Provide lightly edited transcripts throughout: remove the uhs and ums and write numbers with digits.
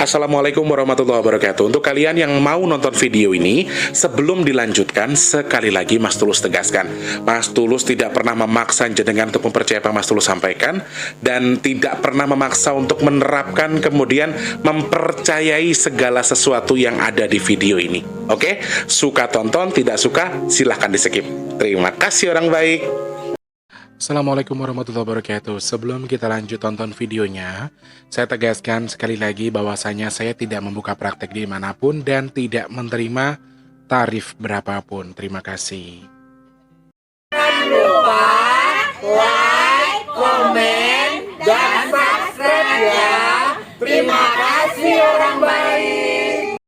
Assalamualaikum warahmatullahi wabarakatuh. Untuk kalian yang mau nonton video ini, sebelum dilanjutkan, sekali lagi Mas Tulus tegaskan, Mas Tulus tidak pernah memaksa jenengan untuk mempercayai apa Mas Tulus sampaikan, dan tidak pernah memaksa untuk menerapkan kemudian mempercayai segala sesuatu yang ada di video ini. Oke? Suka tonton, tidak suka silahkan di skip. Terima kasih orang baik. Assalamualaikum warahmatullahi wabarakatuh. Sebelum kita lanjut tonton videonya, saya tegaskan sekali lagi bahwasanya saya tidak membuka praktek dimanapun dan tidak menerima tarif berapapun. Terima kasih. Jangan lupa like, komen, dan subscribe ya. Terima kasih orang baik.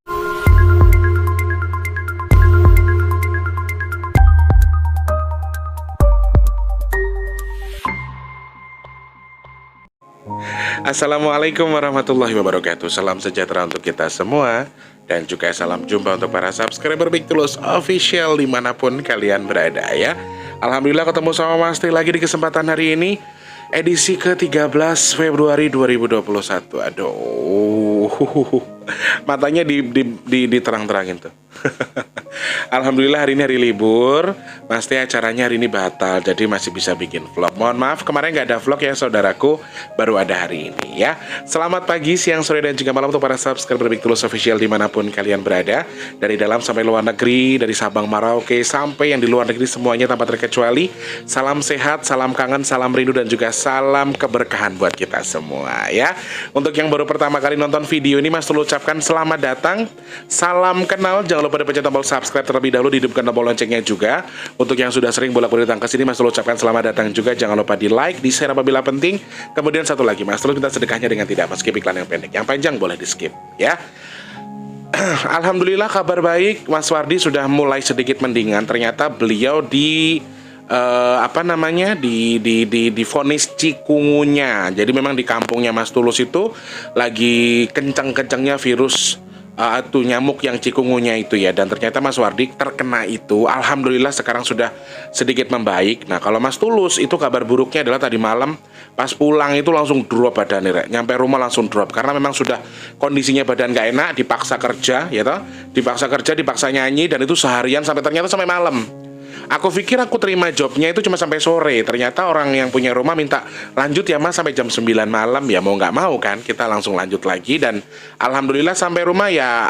Assalamualaikum warahmatullahi wabarakatuh. Salam sejahtera untuk kita semua, dan juga salam jumpa untuk para subscriber Big Tulus Official dimanapun kalian berada ya. Alhamdulillah ketemu sama Mas Tri lagi di kesempatan hari ini, edisi ke-13 Februari 2021. Aduh, matanya diterang-terangin tuh. Alhamdulillah hari ini hari libur, pasti acaranya hari ini batal, jadi masih bisa bikin vlog. Mohon maaf kemarin nggak ada vlog ya saudaraku, baru ada hari ini ya. Selamat pagi, siang, sore, dan juga malam untuk para subscriber Big Tulus Official dimanapun kalian berada, dari dalam sampai luar negeri, dari Sabang Merauke sampai yang di luar negeri semuanya tanpa terkecuali. Salam sehat, salam kangen, salam rindu, dan juga salam keberkahan buat kita semua ya. Untuk yang baru pertama kali nonton video ini, Mas Tulus ucapkan selamat datang, salam kenal. Jangan lupa dipencet tombol subscribe terlebih dahulu, dihidupkan tombol loncengnya juga. Untuk yang sudah sering bolak-balik datang ke sini, Mas Tulus ucapkan selamat datang juga. Jangan lupa di like, di share apabila penting. Kemudian satu lagi, Mas Tulus minta sedekahnya dengan tidak skip iklan yang pendek. Yang panjang boleh di skip ya. Alhamdulillah kabar baik, Mas Wardi sudah mulai sedikit mendingan. Ternyata beliau divonis cikungunya. Jadi memang di kampungnya Mas Tulus itu lagi kencang-kencangnya virus atau nyamuk yang cikungunya itu ya, dan ternyata Mas Wardi terkena itu. Alhamdulillah sekarang sudah sedikit membaik. Nah kalau Mas Tulus itu kabar buruknya adalah tadi malam pas pulang itu langsung drop badannya, nyampe rumah langsung drop karena memang sudah kondisinya badan gak enak, dipaksa kerja ya toh, dipaksa kerja, dipaksa nyanyi, dan itu seharian ternyata sampai malam. Aku pikir aku terima jobnya itu cuma sampai sore. Ternyata orang yang punya rumah minta lanjut ya Mas sampai jam 9 malam. Ya mau nggak mau kan, kita langsung lanjut lagi. Dan alhamdulillah sampai rumah ya,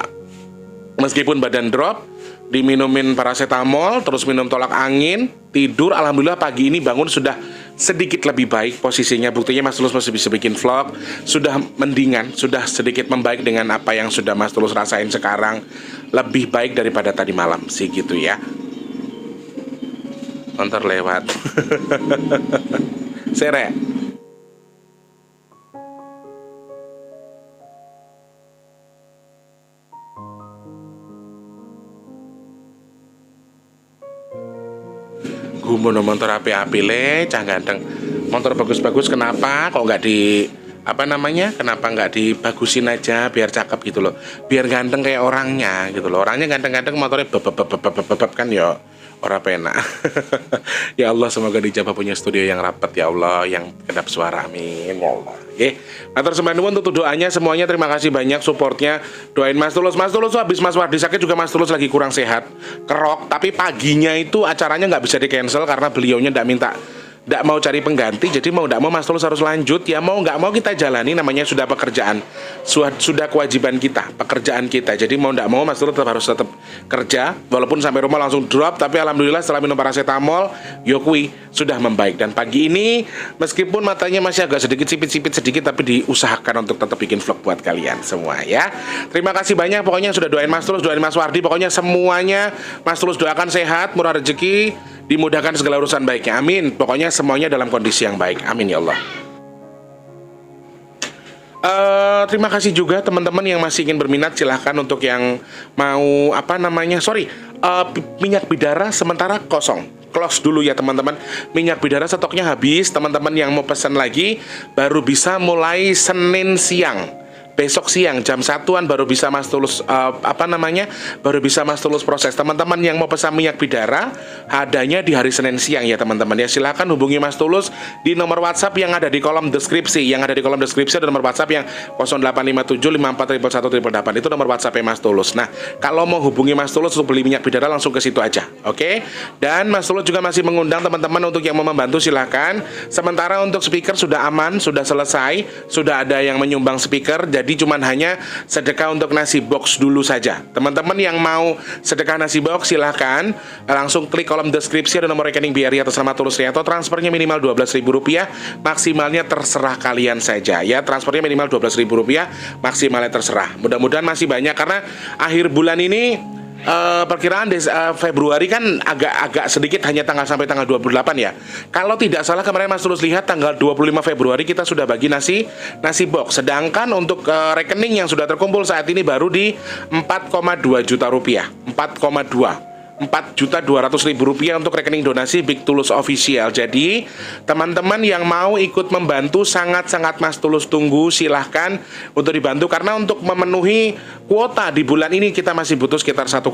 meskipun badan drop, diminumin paracetamol, terus minum tolak angin, tidur. Alhamdulillah pagi ini bangun sudah sedikit lebih baik posisinya. Buktinya Mas Tulus masih bisa bikin vlog, sudah mendingan, sudah sedikit membaik dengan apa yang sudah Mas Tulus rasain sekarang. Lebih baik daripada tadi malam sih gitu ya. Motor lewat. Sere. Gumono motor api-api le, cah ganteng. Motor bagus-bagus kenapa kok nggak kenapa nggak dibagusin aja biar cakep gitu loh, biar ganteng kayak orangnya gitu loh. Orangnya ganteng-ganteng, motornya bebep kan ya ora penak. Ya Allah, semoga dijabah punya studio yang rapat ya Allah, yang kedap suara, amin ya Allah. Oke, matur sembah nuwun untuk doanya semuanya. Terima kasih banyak supportnya. Doain Mas Tulus. Mas Tulus tuh habis Mas Wardi sakit juga Mas Tulus lagi kurang sehat, kerok. Tapi paginya itu acaranya nggak bisa di cancel karena beliaunya nggak mau cari pengganti. Jadi mau nggak mau Mas Tulus harus lanjut ya, mau nggak mau kita jalani, namanya sudah pekerjaan, sudah kewajiban kita, pekerjaan kita. Jadi mau nggak mau Mas Tulus harus tetap kerja, walaupun sampai rumah langsung drop. Tapi alhamdulillah setelah minum paracetamol, yokui sudah membaik. Dan pagi ini meskipun matanya masih agak sedikit sipit sedikit, tapi diusahakan untuk tetap bikin vlog buat kalian semua ya. Terima kasih banyak pokoknya sudah doain Mas Tulus, doain Mas Wardi, pokoknya semuanya Mas Tulus doakan sehat, murah rezeki, dimudahkan segala urusan baiknya, amin. Pokoknya semuanya dalam kondisi yang baik, amin ya Allah. Terima kasih juga teman-teman yang masih ingin berminat, silahkan untuk yang mau minyak bidara sementara kosong, close dulu ya teman-teman. Minyak bidara stoknya habis, teman-teman yang mau pesan lagi baru bisa mulai Senin siang. besok siang jam 1-an baru bisa Mas Tulus baru bisa Mas Tulus proses. Teman-teman yang mau pesan minyak bidara adanya di hari Senin siang ya teman-teman ya. Silakan hubungi Mas Tulus di nomor WhatsApp yang ada di kolom deskripsi. Yang ada di kolom deskripsi ada nomor WhatsApp yang 0857541188. Itu nomor WhatsApp Mas Tulus. Nah, kalau mau hubungi Mas Tulus untuk beli minyak bidara langsung ke situ aja. Oke? Dan Mas Tulus juga masih mengundang teman-teman untuk yang mau membantu silakan. Sementara untuk speaker sudah aman, sudah selesai, sudah ada yang menyumbang speaker. Jadi cuman hanya sedekah untuk nasi box dulu saja. Teman-teman yang mau sedekah nasi box silahkan langsung klik kolom deskripsi, ada nomor rekening BRI atas nama Tulus Rianto. Transfernya minimal Rp12.000, maksimalnya terserah kalian saja ya. Transfernya minimal Rp12.000, maksimalnya terserah. Mudah-mudahan masih banyak karena akhir bulan ini perkiraan Februari kan agak sedikit, hanya sampai tanggal 28 ya. Kalau tidak salah kemarin Mas Tulus lihat tanggal 25 Februari kita sudah bagi nasi box. Sedangkan untuk rekening yang sudah terkumpul saat ini baru di Rp4,2 juta. 4.200.000 rupiah untuk rekening donasi Big Tulus Official. Jadi teman-teman yang mau ikut membantu sangat-sangat Mas Tulus tunggu, silahkan untuk dibantu karena untuk memenuhi kuota di bulan ini kita masih butuh sekitar 1,8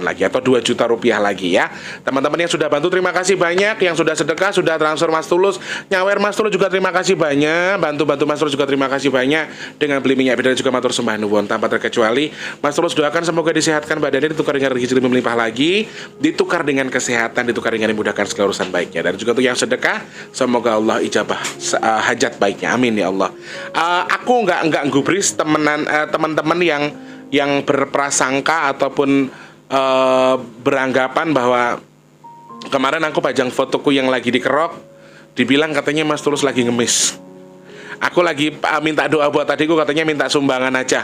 lagi atau 2 juta rupiah lagi ya. Teman-teman yang sudah bantu terima kasih banyak, yang sudah sedekah, sudah transfer Mas Tulus, nyawer Mas Tulus juga terima kasih banyak, bantu Mas Tulus juga terima kasih banyak dengan beli minyak bidara juga matur sembah nuwun tanpa terkecuali. Mas Tulus doakan semoga disehatkan badannya, ditukar dengan rezeki melimpah lagi, ditukar dengan kesehatan, ditukar dengan dimudahkan segala urusan baiknya. Dan juga untuk yang sedekah, semoga Allah ijabah hajat baiknya, amin ya Allah. Aku nggak gubris teman-teman yang berprasangka ataupun beranggapan bahwa kemarin aku pajang fotoku yang lagi dikerok, dibilang katanya Mas Tulus lagi ngemis. Aku lagi minta doa buat adikku, katanya minta sumbangan aja.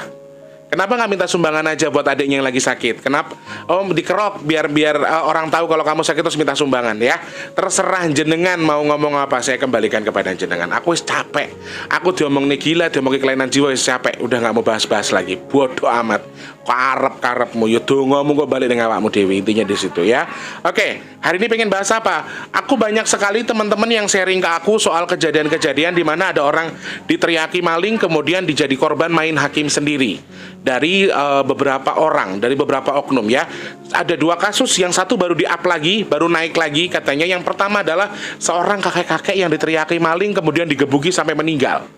Kenapa nggak minta sumbangan aja buat adiknya yang lagi sakit? Kenapa? Oh, dikerok biar orang tahu kalau kamu sakit terus minta sumbangan ya. Terserah jenengan mau ngomong apa, saya kembalikan kepada jenengan. Aku wis capek. Aku diomong nih gila, diomong kelainan jiwa, wis capek. Udah nggak mau bahas-bahas lagi. Bodoh amat. Karep-karepmu yo dongomu kok balik dengan awakmu dewi, intinya di situ ya. Oke, hari ini pengen bahas apa? Aku banyak sekali teman-teman yang sharing ke aku soal kejadian-kejadian di mana ada orang diteriaki maling kemudian dijadi korban main hakim sendiri. Dari beberapa orang, dari beberapa oknum ya. Ada 2 kasus, yang satu baru di-up lagi, baru naik lagi katanya. Yang pertama adalah seorang kakek-kakek yang diteriaki maling kemudian digebuki sampai meninggal.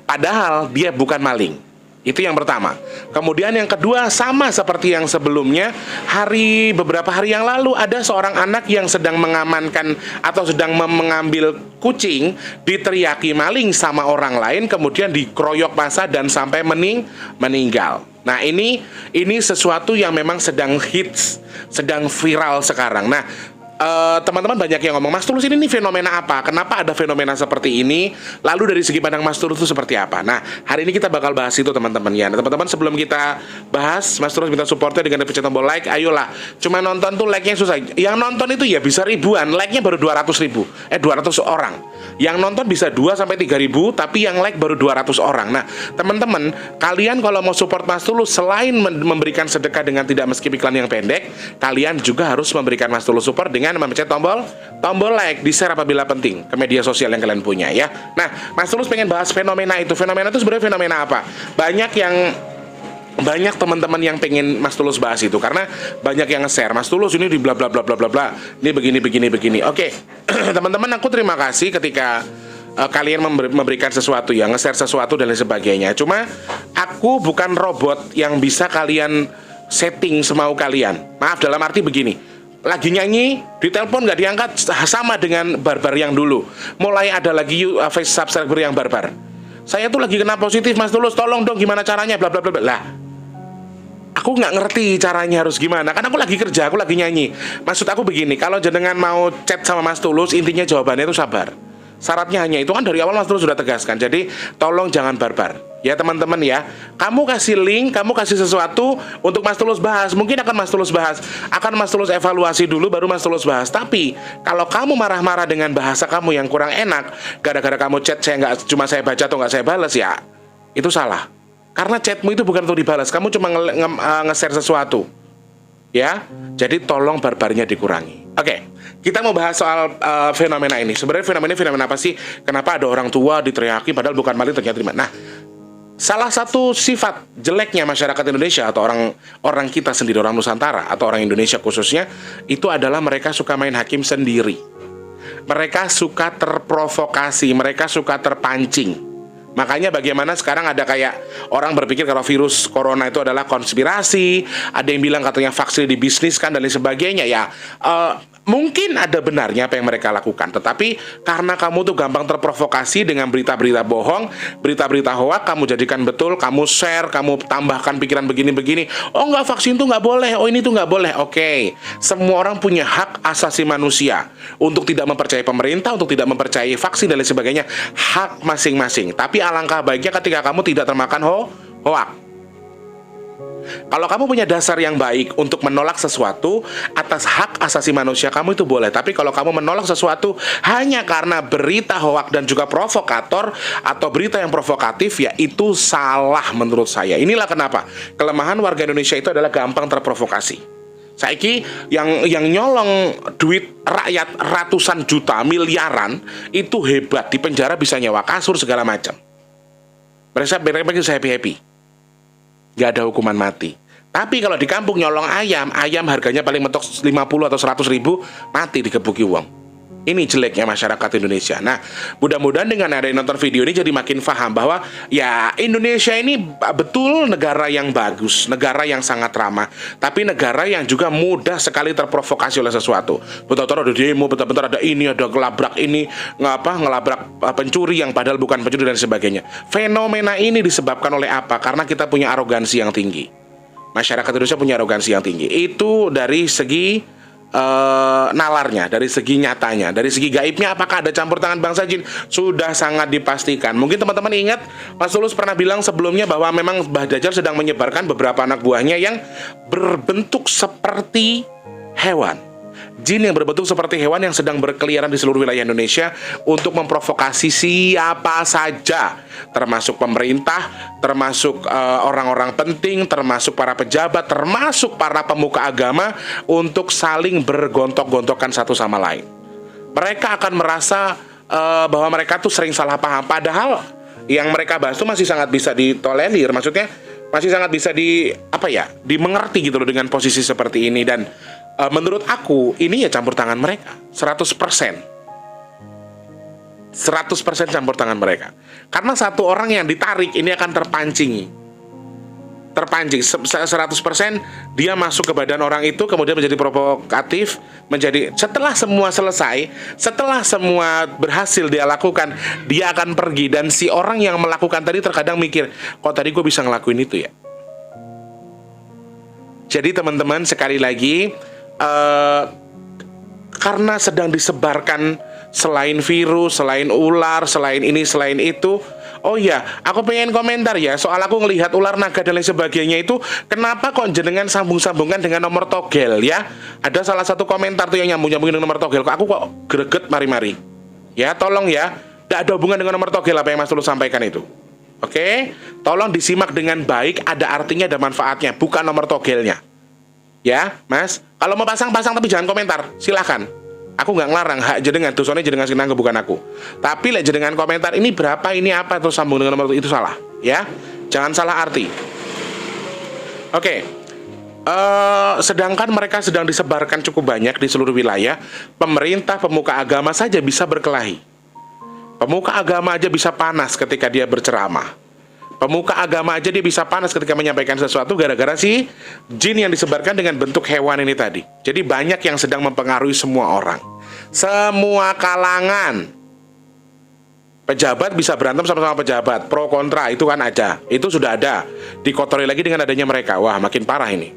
Padahal dia bukan maling. Itu yang pertama. Kemudian yang kedua sama seperti yang sebelumnya, beberapa hari yang lalu ada seorang anak yang sedang mengamankan atau sedang mengambil kucing, diteriaki maling sama orang lain, kemudian dikeroyok massa dan sampai meninggal. Nah ini sesuatu yang memang sedang hits, sedang viral sekarang. Nah teman-teman banyak yang ngomong, Mas Tulus ini fenomena apa? Kenapa ada fenomena seperti ini? Lalu dari segi pandang Mas Tulus itu seperti apa? Nah, hari ini kita bakal bahas itu teman-teman ya. Nah, teman-teman sebelum kita bahas, Mas Tulus minta supportnya dengan pencet tombol like. Ayolah, cuma nonton tuh like-nya susah. Yang nonton itu ya bisa ribuan, like-nya baru 200 orang. Yang nonton bisa 2 sampai 3 ribu, tapi yang like baru 200 orang. Nah, teman-teman, kalian kalau mau support Mas Tulus, selain memberikan sedekah dengan tidak meskip iklan yang pendek, kalian juga harus memberikan Mas Tulus support dengan memencet tombol like, di share apabila penting ke media sosial yang kalian punya ya. Nah, Mas Tulus pengen bahas fenomena itu. Fenomena itu sebenarnya fenomena apa? Banyak teman-teman yang pengen Mas Tulus bahas itu karena banyak yang nge-share, Mas Tulus ini di bla bla bla bla bla bla. Ini begini. Oke. Teman-teman, aku terima kasih ketika kalian memberikan sesuatu ya, nge-share sesuatu dan lain sebagainya. Cuma aku bukan robot yang bisa kalian setting semau kalian. Maaf, dalam arti begini. Lagi nyanyi, ditelepon nggak diangkat, sama dengan barbar yang dulu. Mulai ada lagi face subscriber yang barbar. Saya tuh lagi kena positif, Mas Tulus, tolong dong gimana caranya, bla bla bla. Lah, aku nggak ngerti caranya harus gimana, karena aku lagi kerja, aku lagi nyanyi. Maksud aku begini, kalau jenengan mau chat sama Mas Tulus, intinya jawabannya itu sabar. Syaratnya hanya itu, kan dari awal Mas Tulus sudah tegaskan. Jadi tolong jangan barbar ya teman-teman ya. Kamu kasih link, kamu kasih sesuatu untuk Mas Tulus bahas, mungkin akan Mas Tulus bahas, akan Mas Tulus evaluasi dulu baru Mas Tulus bahas. Tapi kalau kamu marah-marah dengan bahasa kamu yang kurang enak, gara-gara kamu chat cuma saya baca atau nggak saya balas, ya itu salah. Karena chatmu itu bukan untuk dibalas, kamu cuma nge-share sesuatu ya. Jadi tolong barbarnya dikurangi. Oke, kita mau bahas soal fenomena ini. Sebenarnya fenomena apa sih? Kenapa ada orang tua diteriaki padahal bukan maling ternyata terima. Nah, Salah satu sifat jeleknya masyarakat Indonesia atau orang kita sendiri, orang Nusantara atau orang Indonesia khususnya, itu adalah mereka suka main hakim sendiri. Mereka suka terprovokasi, mereka suka terpancing. Makanya bagaimana sekarang ada kayak orang berpikir kalau virus corona itu adalah konspirasi, ada yang bilang katanya vaksin dibisniskan dan lain sebagainya. Ya, mungkin ada benarnya apa yang mereka lakukan, tetapi karena kamu tuh gampang terprovokasi dengan berita-berita bohong, berita-berita hoak, kamu jadikan betul, kamu share, kamu tambahkan pikiran begini-begini. Oh enggak, vaksin tuh nggak boleh, oh ini tuh nggak boleh. Oke, semua orang punya hak asasi manusia untuk tidak mempercayai pemerintah, untuk tidak mempercayai vaksin dan lain sebagainya, hak masing-masing. Tapi alangkah baiknya ketika kamu tidak termakan hoak. Kalau kamu punya dasar yang baik untuk menolak sesuatu atas hak asasi manusia kamu, itu boleh. Tapi kalau kamu menolak sesuatu hanya karena berita hoak dan juga provokator atau berita yang provokatif, ya itu salah menurut saya. Inilah kenapa kelemahan warga Indonesia itu adalah gampang terprovokasi. Saiki yang nyolong duit rakyat ratusan juta, miliaran, itu hebat, di penjara bisa nyewa kasur segala macam. Mereka bisa happy-happy, gak ada hukuman mati. Tapi kalau di kampung nyolong ayam harganya paling mentok 50 atau 100 ribu, mati digebuki uang. Ini jeleknya masyarakat Indonesia. Nah, mudah-mudahan dengan ada yang nonton video ini jadi makin paham bahwa ya Indonesia ini betul negara yang bagus, negara yang sangat ramah, tapi negara yang juga mudah sekali terprovokasi oleh sesuatu. Betul-betul ada demo, betul-betul ada ini, ada ngelabrak ini, ngelabrak pencuri yang padahal bukan pencuri dan sebagainya. Fenomena ini disebabkan oleh apa? Karena kita punya arogansi yang tinggi. Masyarakat Indonesia punya arogansi yang tinggi. Itu dari segi nalarnya, dari segi nyatanya. Dari segi gaibnya, apakah ada campur tangan bangsa jin? Sudah sangat dipastikan. Mungkin teman-teman ingat Mas Tulus pernah bilang sebelumnya bahwa memang Mbah Dajjal sedang menyebarkan beberapa anak buahnya yang berbentuk seperti hewan. Jin yang berbentuk seperti hewan yang sedang berkeliaran di seluruh wilayah Indonesia untuk memprovokasi siapa saja, termasuk pemerintah, termasuk orang-orang penting, termasuk para pejabat, termasuk para pemuka agama, untuk saling bergontok-gontokan satu sama lain. Mereka akan merasa bahwa mereka tuh sering salah paham, padahal yang mereka bahas itu masih sangat bisa ditolerir, maksudnya masih sangat bisa dimengerti gitu loh dengan posisi seperti ini. Dan menurut aku ini ya campur tangan mereka 100% campur tangan mereka. Karena satu orang yang ditarik ini akan terpancing 100%. Dia masuk ke badan orang itu, kemudian menjadi provokatif, setelah semua selesai, setelah semua berhasil dia lakukan, dia akan pergi. Dan si orang yang melakukan tadi terkadang mikir, kok tadi gue bisa ngelakuin itu ya. Jadi teman-teman, sekali lagi, karena sedang disebarkan selain virus, selain ular, selain ini, selain itu. Oh iya, aku pengen komentar ya, soal aku ngelihat ular naga dan lain sebagainya itu, kenapa kok jenengan sambung-sambungkan dengan nomor togel ya? Ada salah satu komentar tuh yang nyambung-nyambungin dengan nomor togel, kok aku kok greget mari-mari. Ya, tolong ya, tidak ada hubungan dengan nomor togel apa yang Mas Tulus sampaikan itu. Oke, tolong disimak dengan baik, ada artinya, ada manfaatnya, bukan nomor togelnya. Ya, Mas, kalau mau pasang-pasang tapi jangan komentar, silahkan. Aku nggak ngelarang, hak jenengan, dosanya jenengan sinangga, bukan aku. Tapi lek jenengan komentar ini berapa, ini apa, terus sambung dengan nomor itu salah, ya. Jangan salah arti. Oke. Sedangkan mereka sedang disebarkan cukup banyak di seluruh wilayah, pemerintah, pemuka agama saja bisa berkelahi. Pemuka agama aja bisa panas ketika dia berceramah. Pemuka agama aja dia bisa panas ketika menyampaikan sesuatu gara-gara si jin yang disebarkan dengan bentuk hewan ini tadi. Jadi banyak yang sedang mempengaruhi semua orang, semua kalangan. Pejabat bisa berantem sama-sama pejabat, pro kontra itu kan ada, itu sudah ada. Dikotori lagi dengan adanya mereka, wah makin parah ini.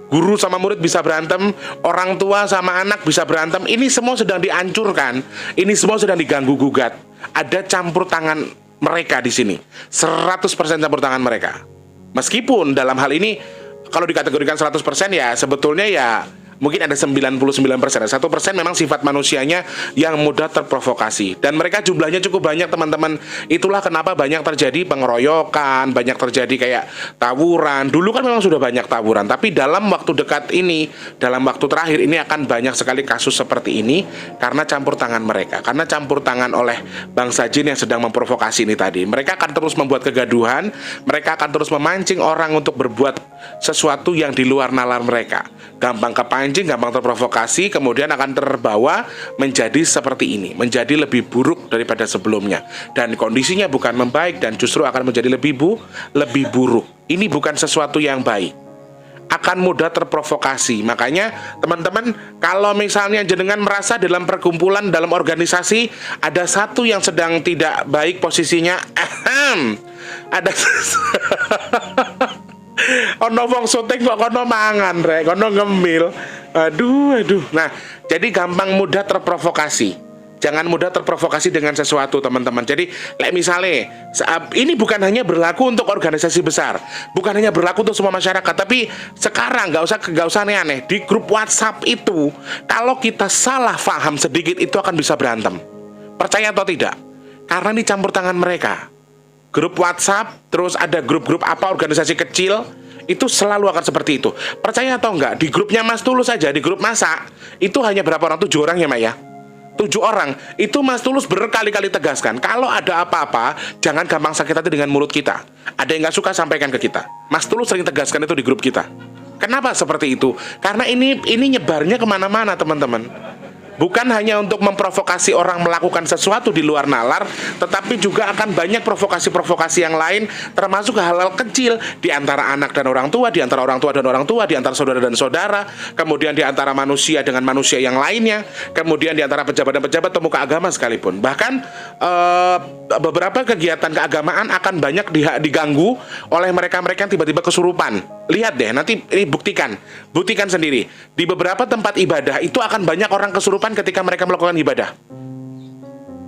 Guru sama murid bisa berantem, orang tua sama anak bisa berantem. Ini semua sedang dihancurkan, ini semua sedang diganggu gugat. Ada campur tangan mereka di sini, 100% campur tangan mereka. Meskipun dalam hal ini kalau dikategorikan 100% ya sebetulnya ya Mungkin ada 99%. 1% memang sifat manusianya yang mudah terprovokasi. Dan mereka jumlahnya cukup banyak teman-teman. Itulah kenapa banyak terjadi pengeroyokan, banyak terjadi kayak tawuran. Dulu kan memang sudah banyak tawuran, tapi dalam waktu dekat ini, dalam waktu terakhir ini akan banyak sekali kasus seperti ini karena campur tangan mereka. Karena campur tangan oleh bangsa jin yang sedang memprovokasi ini tadi. Mereka akan terus membuat kegaduhan, mereka akan terus memancing orang untuk berbuat sesuatu yang di luar nalar mereka. Gampang kepancing, gampang terprovokasi, kemudian akan terbawa menjadi seperti ini, menjadi lebih buruk daripada sebelumnya. Dan kondisinya bukan membaik dan justru akan menjadi lebih buruk. Ini bukan sesuatu yang baik. Akan mudah terprovokasi. Makanya teman-teman, kalau misalnya jenengan merasa dalam perkumpulan, dalam organisasi ada satu yang sedang tidak baik posisinya, ada ono wong syuting kok kono mangan rek, kono ngemil. Aduh. Nah, jadi gampang mudah terprovokasi. Jangan mudah terprovokasi dengan sesuatu, teman-teman. Jadi, misalnya, ini bukan hanya berlaku untuk organisasi besar, bukan hanya berlaku untuk semua masyarakat, tapi sekarang nggak usah aneh-aneh. Di grup WhatsApp itu, kalau kita salah paham sedikit, itu akan bisa berantem. Percaya atau tidak? Karena ini campur tangan mereka. Grup WhatsApp, terus ada grup-grup apa organisasi kecil, itu selalu akan seperti itu. Percaya atau enggak? Di grupnya Mas Tulus saja, di grup masak, itu hanya berapa orang? 7 orang ya, Mak ya? 7 orang, itu Mas Tulus berkali-kali tegaskan, kalau ada apa-apa, jangan gampang sakit hati dengan mulut kita. Ada yang nggak suka, sampaikan ke kita. Mas Tulus sering tegaskan itu di grup kita. Kenapa seperti itu? Karena ini nyebarnya kemana-mana, teman-teman. Bukan hanya untuk memprovokasi orang melakukan sesuatu di luar nalar, tetapi juga akan banyak provokasi-provokasi yang lain, termasuk hal-hal kecil di antara anak dan orang tua, di antara orang tua dan orang tua, di antara saudara dan saudara, kemudian di antara manusia dengan manusia yang lainnya, kemudian di antara pejabat dan pejabat pemuka agama sekalipun. Bahkan beberapa kegiatan keagamaan akan banyak diganggu oleh mereka-mereka yang tiba-tiba kesurupan. Lihat deh, nanti ini buktikan sendiri. Di beberapa tempat ibadah itu akan banyak orang kesurupan ketika mereka melakukan ibadah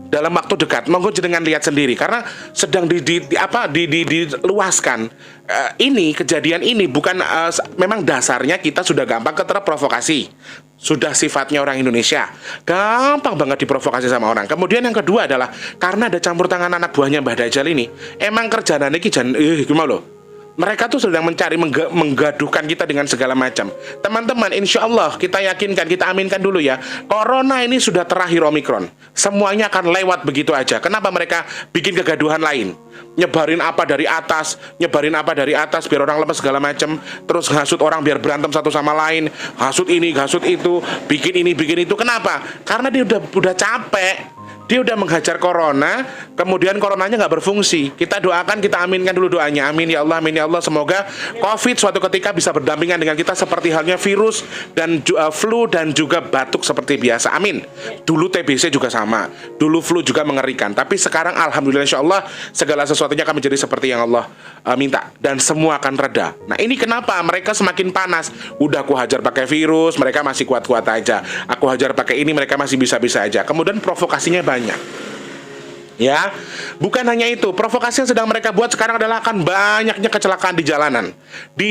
dalam waktu dekat. Monggo jenengan lihat sendiri, karena sedang diluaskan. Ini kejadian ini bukan memang dasarnya kita sudah gampang terprovokasi. Sudah sifatnya orang Indonesia, gampang banget diprovokasi sama orang. Kemudian yang kedua adalah karena ada campur tangan anak buahnya Mbah Dajjal ini. Emang kerjaan ini gimana loh? Mereka tuh sedang mencari menggaduhkan kita dengan segala macam. Teman-teman, insya Allah kita yakinkan, kita aminkan dulu ya. Corona ini sudah terakhir Omikron. Semuanya akan lewat begitu aja. Kenapa mereka bikin kegaduhan lain? Nyebarin apa dari atas biar orang lemes segala macam. Terus hasut orang biar berantem satu sama lain. Hasut ini, hasut itu, bikin ini, bikin itu. Kenapa? Karena dia udah capek. Dia udah menghajar corona, kemudian coronanya nggak berfungsi. Kita doakan, kita aminkan dulu doanya. Amin ya Allah, amin ya Allah. Semoga COVID suatu ketika bisa berdampingan dengan kita seperti halnya virus dan flu dan juga batuk seperti biasa. Amin. Dulu TBC juga sama. Dulu flu juga mengerikan. Tapi sekarang alhamdulillah insya Allah segala sesuatunya akan menjadi seperti yang Allah minta. Dan semua akan reda. Nah ini kenapa mereka semakin panas. Udah aku hajar pakai virus, mereka masih kuat-kuat aja. Aku hajar pakai ini, mereka masih bisa-bisa aja. Kemudian provokasinya banyak. Ya, bukan hanya itu, provokasi yang sedang mereka buat sekarang adalah akan banyaknya kecelakaan di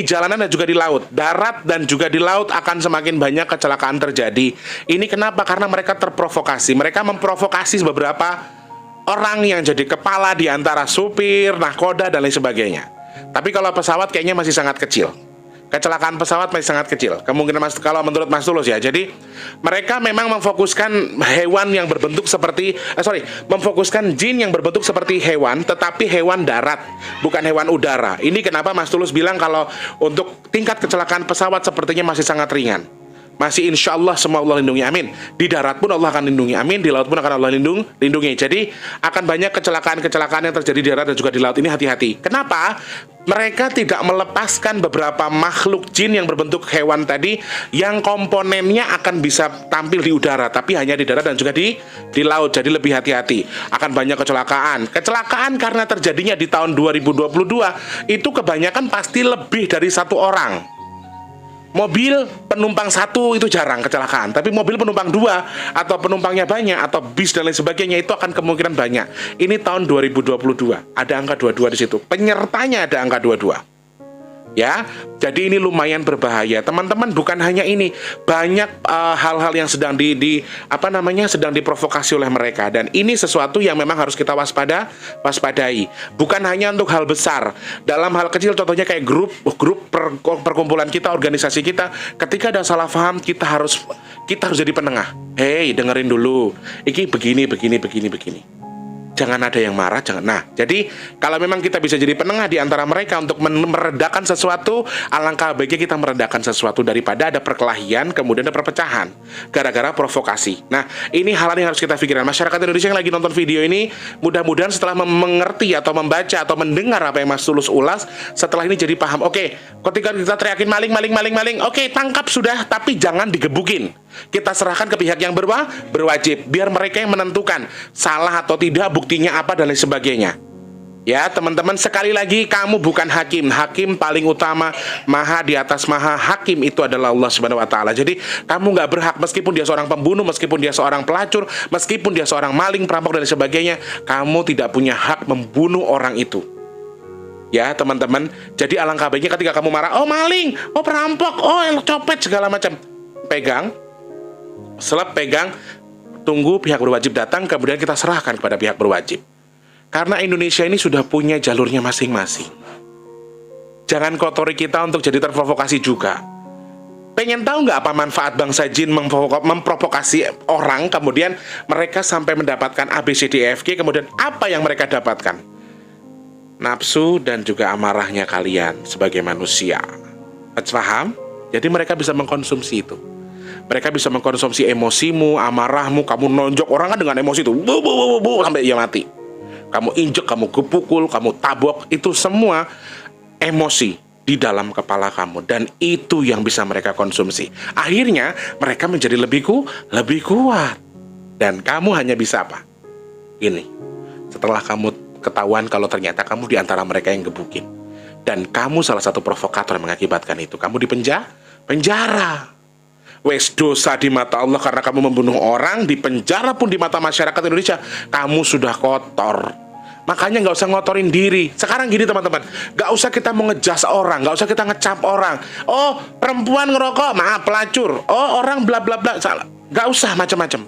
jalanan dan juga di laut, darat dan juga di laut akan semakin banyak kecelakaan terjadi. Ini kenapa? Karena mereka terprovokasi, mereka memprovokasi beberapa orang yang jadi kepala di antara supir, nahkoda dan lain sebagainya. Tapi kalau pesawat kayaknya masih sangat kecil. Kecelakaan pesawat masih sangat kecil. Kemungkinan kalau menurut Mas Tulus ya. Jadi mereka memang memfokuskan hewan yang berbentuk seperti memfokuskan jin yang berbentuk seperti hewan, tetapi hewan darat, bukan hewan udara. Ini kenapa Mas Tulus bilang kalau untuk tingkat kecelakaan pesawat sepertinya masih sangat ringan. Masih insya Allah semua Allah lindungi, amin. Di darat pun Allah akan lindungi, amin. Di laut pun akan Allah lindungi. Jadi akan banyak kecelakaan-kecelakaan yang terjadi di darat dan juga di laut. Ini hati-hati. Kenapa? Mereka tidak melepaskan beberapa makhluk jin yang berbentuk hewan tadi, yang komponennya akan bisa tampil di udara, tapi hanya di darat dan juga di laut. Jadi lebih hati-hati. Akan banyak kecelakaan. Kecelakaan karena terjadinya di tahun 2022 itu kebanyakan pasti lebih dari 1 orang. Mobil penumpang 1 itu jarang kecelakaan, tapi mobil penumpang 2 atau penumpangnya banyak atau bis dan lain sebagainya itu akan kemungkinan banyak. Ini tahun 2022, ada angka 22 di situ. Penyertanya ada angka 22. Ya, jadi ini lumayan berbahaya, teman-teman. Bukan hanya ini, banyak hal-hal yang sedang sedang diprovokasi oleh mereka, dan ini sesuatu yang memang harus kita waspadai. Bukan hanya untuk hal besar, dalam hal kecil, contohnya kayak grup perkumpulan kita, organisasi kita. Ketika ada salah paham, kita harus jadi penengah. Hei, dengerin dulu. Iki begini. Jangan ada yang marah, jangan. Nah, jadi kalau memang kita bisa jadi penengah di antara mereka untuk meredakan sesuatu, alangkah baiknya kita meredakan sesuatu daripada ada perkelahian, kemudian ada perpecahan gara-gara provokasi. Nah, ini hal yang harus kita pikirkan. Masyarakat Indonesia yang lagi nonton video ini, mudah-mudahan setelah mengerti atau membaca atau mendengar apa yang Mas Tulus ulas, setelah ini jadi paham. Oke, ketika kita teriakin maling, oke, tangkap sudah, tapi jangan digebukin. Kita serahkan ke pihak yang berwajib, biar mereka yang menentukan salah atau tidak, buktinya apa, dan lain sebagainya. Ya, teman-teman, sekali lagi, kamu bukan hakim. Hakim paling utama, maha di atas maha hakim, itu adalah Allah Subhanahu wa Ta'ala. Jadi kamu nggak berhak, meskipun dia seorang pembunuh, meskipun dia seorang pelacur, meskipun dia seorang maling, perampok, dan lain sebagainya, kamu tidak punya hak membunuh orang itu. Ya, teman-teman. Jadi alangkah baiknya ketika kamu marah, oh maling, oh perampok, oh copet, segala macam, pegang, tunggu pihak berwajib datang, kemudian kita serahkan kepada pihak berwajib. Karena Indonesia ini sudah punya jalurnya masing-masing. Jangan kotori kita untuk jadi terprovokasi juga. Pengen tahu nggak apa manfaat bangsa jin memprovokasi orang, kemudian mereka sampai mendapatkan ABCDEFG, kemudian apa yang mereka dapatkan? Nafsu dan juga amarahnya kalian sebagai manusia. Paham? Jadi mereka bisa mengkonsumsi itu. Mereka bisa mengkonsumsi emosimu, amarahmu. Kamu nonjok orang kan dengan emosi itu, sampai ia mati. Kamu injek, kamu pukul, kamu tabok, itu semua emosi di dalam kepala kamu, dan itu yang bisa mereka konsumsi. Akhirnya mereka menjadi lebih kuat, dan kamu hanya bisa apa? Ini. Setelah kamu ketahuan kalau ternyata kamu di antara mereka yang gebukin, dan kamu salah satu provokator yang mengakibatkan itu, kamu penjara. Wes, dosa di mata Allah karena kamu membunuh orang, di penjara pun di mata masyarakat Indonesia kamu sudah kotor. Makanya nggak usah ngotorin diri. Sekarang gini teman-teman, nggak usah kita mengejas orang, nggak usah kita ngecap orang. Oh, perempuan ngerokok, maaf, pelacur. Oh, orang bla bla bla, salah. Nggak usah macam-macam.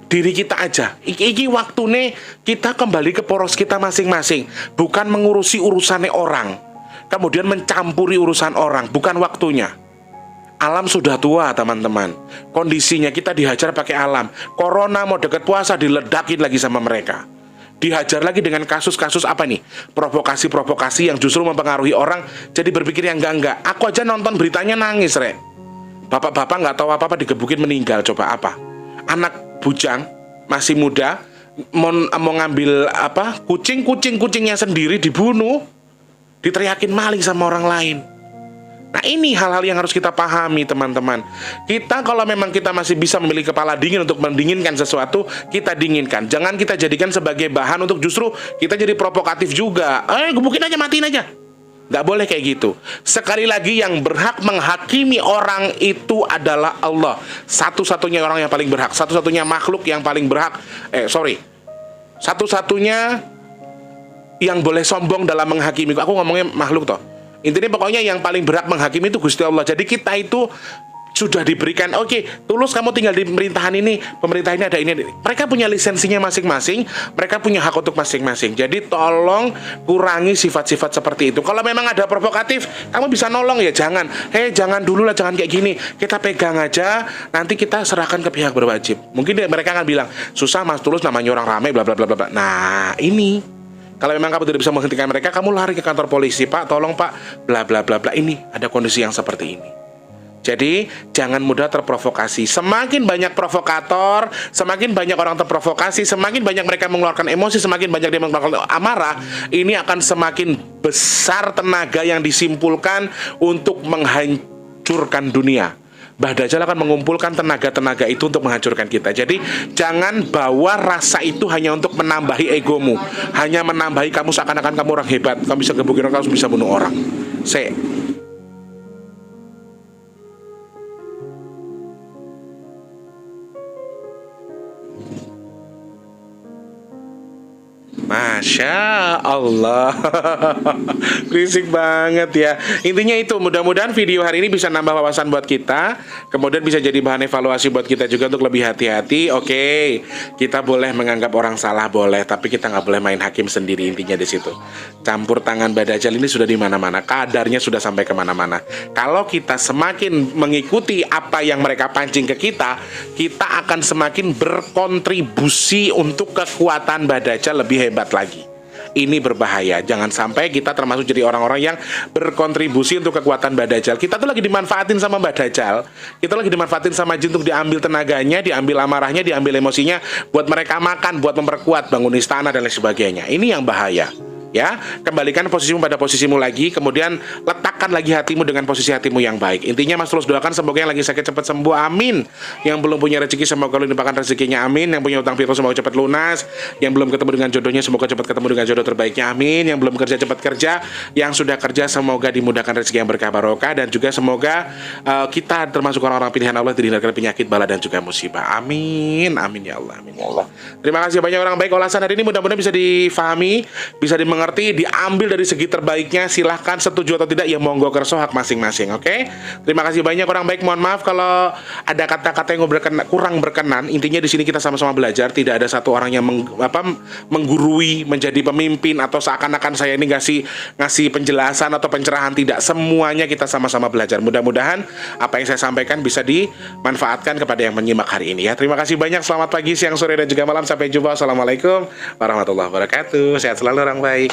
Diri kita aja. Iki waktu nih kita kembali ke poros kita masing-masing, bukan mengurusi urusannya orang, kemudian mencampuri urusan orang. Bukan waktunya. Alam sudah tua, teman-teman. Kondisinya kita dihajar pakai alam. Corona mau deket puasa diledakin lagi sama mereka. Dihajar lagi dengan kasus-kasus apa nih? Provokasi-provokasi yang justru mempengaruhi orang jadi berpikir yang enggak. Aku aja nonton beritanya nangis, Rek. Bapak-bapak nggak tahu apa-apa digebukin meninggal. Coba apa? Anak bujang masih muda mau ngambil apa? Kucingnya sendiri dibunuh. Diteriakin maling sama orang lain. Nah, ini hal-hal yang harus kita pahami, teman-teman. Kita kalau memang kita masih bisa memiliki kepala dingin untuk mendinginkan sesuatu, kita dinginkan. Jangan kita jadikan sebagai bahan untuk justru kita jadi provokatif juga. Gebukin aja, matiin aja. Nggak boleh kayak gitu. Sekali lagi, yang berhak menghakimi orang itu adalah Allah. Satu-satunya orang yang paling berhak. Satu-satunya makhluk yang paling berhak. Satu-satunya yang boleh sombong dalam menghakimi. Aku ngomongnya makhluk toh. Intinya pokoknya yang paling berhak menghakimi itu Gusti Allah. Jadi kita itu sudah diberikan, oke, Tulus kamu tinggal di pemerintahan ini, pemerintah ini ada ini. Mereka punya lisensinya masing-masing, mereka punya hak untuk masing-masing. Jadi tolong kurangi sifat-sifat seperti itu. Kalau memang ada provokatif, kamu bisa nolong ya, jangan. Jangan dulu lah, jangan kayak gini. Kita pegang aja, nanti kita serahkan ke pihak berwajib. Mungkin mereka akan bilang, susah Mas Tulus, namanya orang ramai, bla bla bla bla. Nah, ini. Kalau memang kamu tidak bisa menghentikan mereka, kamu lari ke kantor polisi, Pak, tolong Pak, bla bla bla bla. Ini ada kondisi yang seperti ini. Jadi jangan mudah terprovokasi. Semakin banyak provokator, semakin banyak orang terprovokasi, semakin banyak mereka mengeluarkan emosi, semakin banyak dia mengeluarkan amarah, ini akan semakin besar tenaga yang disimpulkan untuk menghancurkan dunia. Mbah Dajjal akan mengumpulkan tenaga-tenaga itu untuk menghancurkan kita. Jadi jangan bawa rasa itu hanya untuk menambahi egomu, hanya menambahi kamu seakan-akan kamu orang hebat, kamu bisa gebukin orang, kamu bisa bunuh orang. Masya Allah. Berisik banget ya. Intinya itu, mudah-mudahan video hari ini bisa nambah wawasan buat kita, kemudian bisa jadi bahan evaluasi buat kita juga untuk lebih hati-hati. Oke, kita boleh menganggap orang salah, boleh, tapi kita nggak boleh main hakim sendiri. Intinya di situ. Campur tangan Badajal ini sudah di mana-mana, kadarnya sudah sampai kemana-mana. Kalau kita semakin mengikuti apa yang mereka pancing ke kita akan semakin berkontribusi untuk kekuatan Badajal lebih hebat lagi. Ini berbahaya. Jangan sampai kita termasuk jadi orang-orang yang berkontribusi untuk kekuatan Badajal. Kita tuh lagi dimanfaatin sama Badajal. Kita lagi dimanfaatin sama jin untuk diambil tenaganya, diambil amarahnya, diambil emosinya, buat mereka makan, buat memperkuat, bangun istana dan lain sebagainya. Ini yang bahaya. Ya, kembalikan posisimu pada posisimu lagi, kemudian letakkan lagi hatimu dengan posisi hatimu yang baik. Intinya Mas terus doakan semoga yang lagi sakit cepat sembuh, amin. Yang belum punya rezeki semoga limpahkan rezekinya, amin. Yang punya utang piutang semoga cepat lunas. Yang belum ketemu dengan jodohnya semoga cepat ketemu dengan jodoh terbaiknya, amin. Yang belum kerja cepat kerja, yang sudah kerja semoga dimudahkan rezeki yang berkah barokah, dan juga semoga kita termasuk orang-orang pilihan Allah, dihindarkan penyakit, bala dan juga musibah, amin. Amin ya Allah, amin ya Allah. Terima kasih banyak orang baik. Ulasan hari ini mudah-mudahan bisa difahami, bisa dimengerti, diambil dari segi terbaiknya. Silahkan setuju atau tidak, ya monggo, kerso hak masing-masing. Oke, terima kasih banyak orang baik. Mohon maaf kalau ada kata-kata yang kurang berkenan. Intinya di sini kita sama-sama belajar. Tidak ada satu orang yang menggurui, menjadi pemimpin, atau seakan-akan saya ini ngasih penjelasan atau pencerahan. Tidak, semuanya kita sama-sama belajar. Mudah-mudahan apa yang saya sampaikan bisa dimanfaatkan kepada yang menyimak hari ini ya. Terima kasih banyak. Selamat pagi, siang, sore, dan juga malam. Sampai jumpa. Assalamualaikum warahmatullahi wabarakatuh. Sehat selalu orang baik.